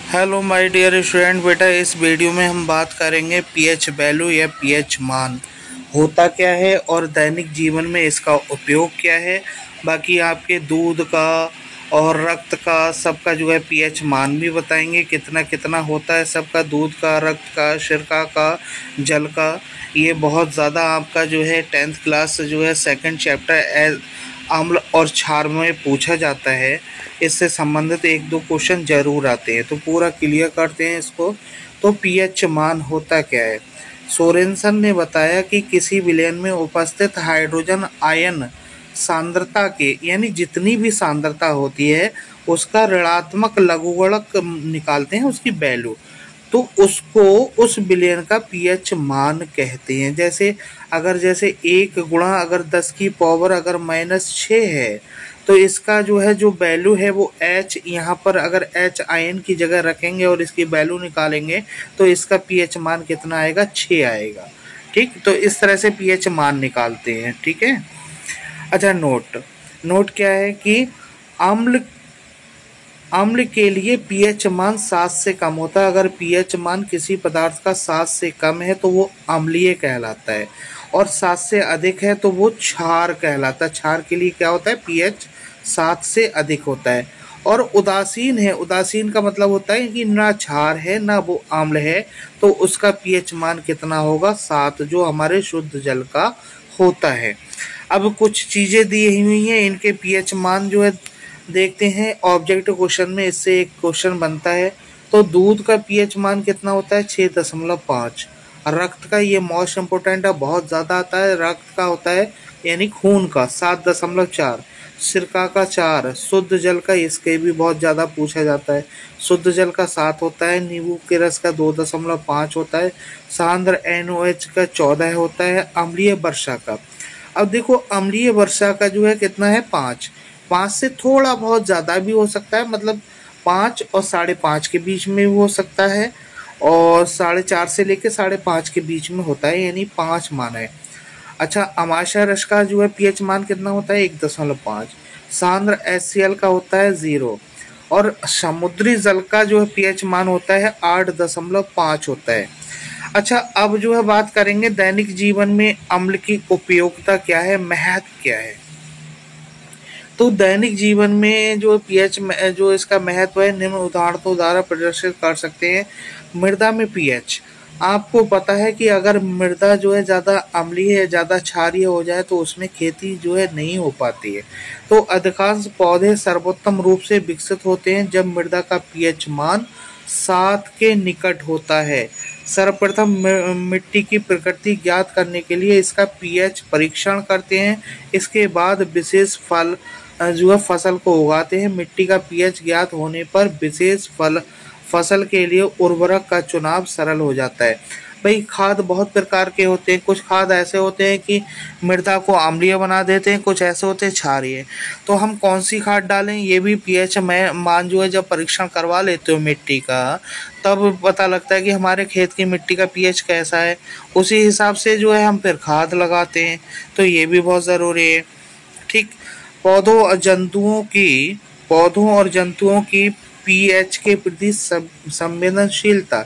Hello my dear student. बेटा, इस video में हम बात करेंगे पीएच वैल्यू या पीएच मान होता क्या है और दैनिक जीवन में इसका उपयोग क्या है। बाकी आपके दूध का और रक्त का सबका जो है पीएच मान भी बताएंगे कितना कितना होता है सबका, दूध का, रक्त का, सिरका का, जल का। ये बहुत ज़्यादा आपका जो है 10th क्लास जो है सेकंड चैप्टर अम्ल और क्षार में पूछा जाता है। इससे संबंधित एक दो क्वेश्चन जरूर आते हैं, तो पूरा क्लियर करते हैं इसको। तो पीएच मान होता क्या है। सोरेनसन ने बताया कि किसी विलयन में उपस्थित हाइड्रोजन आयन सांद्रता के यानी जितनी भी सांद्रता होती है उसका ऋणात्मक लघुगणक निकालते हैं, उसकी वैल्यू, तो उसको उस विलयन का पीएच मान कहते हैं। जैसे एक गुणा अगर 10 की पावर अगर -6 है तो इसका जो है जो वैल्यू है वो एच, यहाँ पर अगर एच आयन की जगह रखेंगे और इसकी वैल्यू निकालेंगे तो इसका पीएच मान कितना आएगा, 6 आएगा। ठीक, तो इस तरह से पीएच मान निकालते हैं। ठीक है। अच्छा, नोट नोट क्या है कि अम्ल अम्ल के लिए पीएच मान 7 से कम होता है। अगर पीएच मान किसी पदार्थ का 7 से कम है तो वो अम्लीय कहलाता है, और 7 से अधिक है तो वो क्षार कहलाता है। क्षार के लिए क्या होता है, पीएच 7 से अधिक होता है। और उदासीन है, उदासीन का मतलब होता है कि ना क्षार है ना वो अम्ल है, तो उसका पीएच मान कितना होगा, 7, जो हमारे शुद्ध जल का होता है। अब कुछ चीज़ें दी हुई हैं, इनके पीएच मान जो है देखते हैं। ऑब्जेक्टिव क्वेश्चन में इससे एक क्वेश्चन बनता है। तो दूध का पीएच मान कितना होता है, 6.5। रक्त का, ये मोस्ट इम्पोर्टेंट है, बहुत ज़्यादा आता है। रक्त का होता है यानी खून का 7.4, सिरका का 4, शुद्ध जल का, इसके भी बहुत ज़्यादा पूछा जाता है। शुद्ध जल का 7 होता है, नींबू के रस का 2.5 होता है, सांद्र NOH का 14 होता है, अम्लीय वर्षा का। अब देखो, अम्लीय वर्षा का जो है कितना है, 5। 5 से थोड़ा बहुत ज़्यादा भी हो सकता है, मतलब 5 और 5.5 के बीच में भी हो सकता है, और 4.5 से लेकर 5.5 के बीच में होता है, यानी 5 मान है। अच्छा, अमाशय रस का जो है पीएच मान कितना होता है, 1.5। सांद्र HCl का होता है 0, और समुद्री जल का जो है पीएच मान होता है 8.5 होता है। अच्छा, अब जो है बात करेंगे दैनिक जीवन में अम्ल की उपयोगिता क्या है, महत्व क्या है। तो दैनिक जीवन में जो पीएच जो इसका महत्व है, निम्न उदाहरणों द्वारा प्रदर्शित कर सकते हैं। मृदा में पीएच, आपको पता है कि अगर मृदा जो है ज़्यादा अम्लीय है, ज़्यादा क्षारीय हो जाए तो उसमें खेती जो है नहीं हो पाती है। तो अधिकांश पौधे सर्वोत्तम रूप से विकसित होते हैं जब मृदा का पीएच मान 7 के निकट होता है। सर्वप्रथम मिट्टी की प्रकृति ज्ञात करने के लिए इसका पीएच परीक्षण करते हैं। इसके बाद विशेष फल जो है फसल को उगाते हैं। मिट्टी का पीएच ज्ञात होने पर विशेष फसल के लिए उर्वरक का चुनाव सरल हो जाता है। भाई, खाद बहुत प्रकार के होते हैं। कुछ खाद ऐसे होते हैं कि मृदा को अम्लीय बना देते हैं, कुछ ऐसे होते हैं क्षारीय। तो हम कौन सी खाद डालें, ये भी पीएच में मान जो है जब परीक्षण करवा लेते हो मिट्टी का, तब पता लगता है कि हमारे खेत की मिट्टी का पीएच कैसा है। उसी हिसाब से जो है हम फिर खाद लगाते हैं, तो ये भी बहुत ज़रूरी है। ठीक। पौधों और जंतुओं की पीएच के प्रति संवेदनशीलता।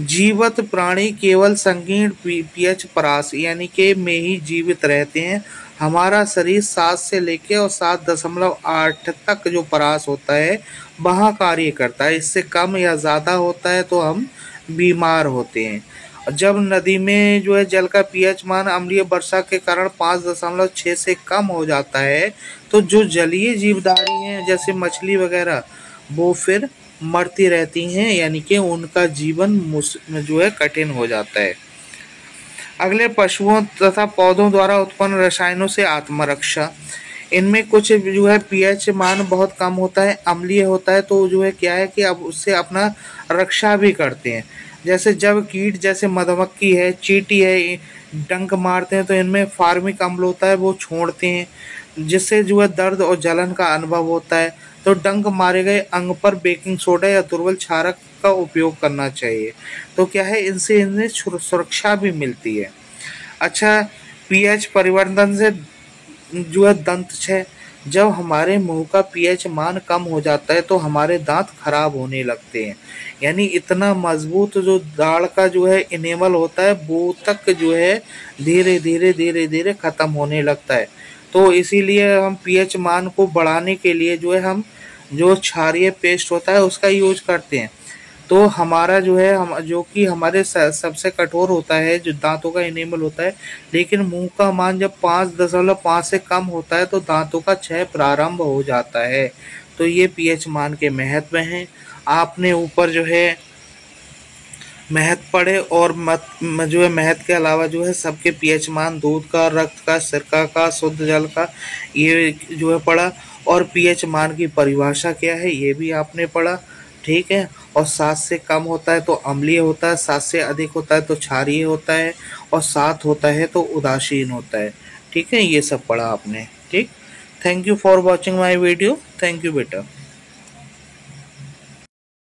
जीवित प्राणी केवल संकीर्ण पीएच परास यानी के में ही जीवित रहते हैं। हमारा शरीर 7 से लेकर और 7.8 तक जो परास होता है वहाँ कार्य करता है। इससे कम या ज़्यादा होता है तो हम बीमार होते हैं। जब नदी में जो है जल का पीएच मान अम्लीय वर्षा के कारण 5.6 से कम हो जाता है तो जो जलीय जीवधारी हैं जैसे मछली वगैरह, वो फिर मरती रहती हैं, यानी कि उनका जीवन जो है कठिन हो जाता है। अगले, पशुओं तथा पौधों द्वारा उत्पन्न रसायनों से आत्मरक्षा। इनमें कुछ जो है पीएच मान बहुत कम होता है, अम्लीय होता है, तो जो है क्या है कि अब उससे अपना रक्षा भी करते हैं। जैसे जब कीट जैसे मधुमक्खी है, चींटी है, डंक मारते हैं तो इनमें फार्मिक अम्ल होता है, वो छोड़ते हैं, जिससे जो है दर्द और जलन का अनुभव होता है। तो डंक मारे गए अंग पर बेकिंग सोडा या दुर्बल क्षारक का उपयोग करना चाहिए। तो क्या है, इनसे इन्हें सुरक्षा भी मिलती है। अच्छा, पीएच परिवर्तन से जो है दंत क्षय। जब हमारे मुंह का पीएच मान कम हो जाता है तो हमारे दांत खराब होने लगते हैं। यानी इतना मजबूत जो दाढ़ का जो है इनेमल होता है वो तक जो है धीरे धीरे धीरे धीरे खत्म होने लगता है। तो इसीलिए हम पीएच मान को बढ़ाने के लिए जो है हम जो क्षारीय पेस्ट होता है उसका यूज करते हैं। तो हमारा जो है हम जो कि हमारे सबसे कठोर होता है जो दांतों का इनेमल होता है, लेकिन मुंह का मान जब 5.5 से कम होता है तो दांतों का क्षय प्रारंभ हो जाता है। तो ये पीएच मान के महत्व हैं। आपने ऊपर जो है महत्व पढ़े और जो है महत्व के अलावा जो है सबके पीएच मान दूध का, रक्त का, सिरका का, शुद्ध जल का, ये जो है पढ़ा। और पीएच मान की परिभाषा क्या है ये भी आपने पढ़ा। ठीक है। और 7 से कम होता है तो अम्लीय होता है, 7 से अधिक होता है तो क्षारीय होता है, और 7 होता है तो उदासीन होता है। ठीक है, ये सब पढ़ा आपने। ठीक। Thank you for watching my video. Thank you बेटा।